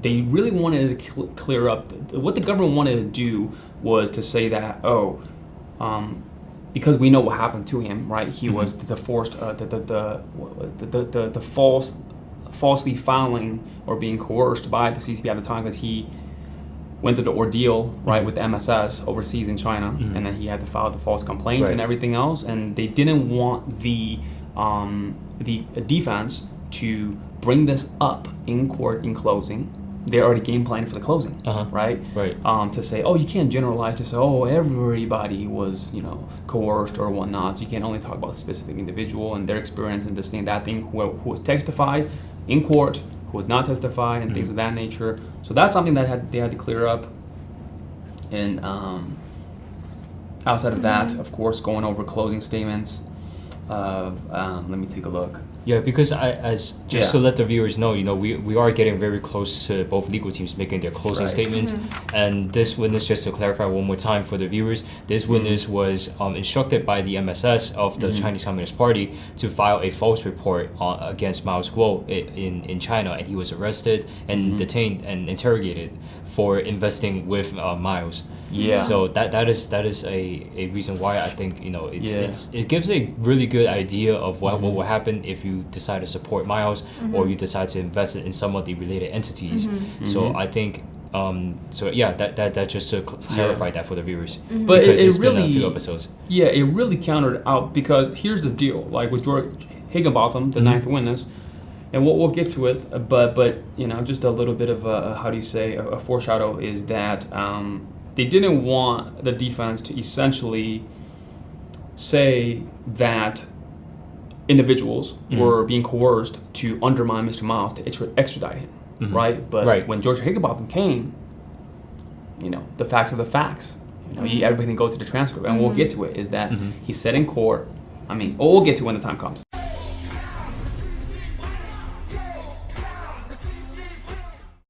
they really wanted to clear up. What the government wanted to do was to say that, because we know what happened to him, right? He was the falsely filing or being coerced by the CCP at the time, because he went through the ordeal, right, with the MSS overseas in China, and then he had to file the false complaint and everything else, and they didn't want the defense to bring this up in court in closing. They already game planned for the closing, right? To say, you can't generalize to say, everybody was, coerced or whatnot. So you can't only talk about a specific individual and their experience and this thing, that thing, who was testified in court, who was not testified, and things of that nature. So that's something that they had to clear up. And outside of that, of course, going over closing statements. Let me take a look. Yeah, because to let the viewers know, we are getting very close to both legal teams making their closing statements. And this witness, just to clarify one more time for the viewers, this witness was instructed by the MSS of the Chinese Communist Party to file a false report against Miles Guo in China, and he was arrested and detained and interrogated for investing with Miles. Yeah. So that is a reason why I think it gives a really good idea of what will happen if you decide to support Miles or you decide to invest in some of the related entities. So I think that just to clarify that for the viewers. But because it's really been a few episodes. Yeah, it really countered out, because here's the deal. Like with George Higginbotham, the ninth witness. And we'll get to it, but just a little bit of a foreshadow is that they didn't want the defense to essentially say that individuals were being coerced to undermine Mr. Miles to extradite him, right? But when George Higginbotham came, the facts are the facts. Everybody can go to the transcript, and we'll get to it. Is that he said in court? We'll get to it when the time comes.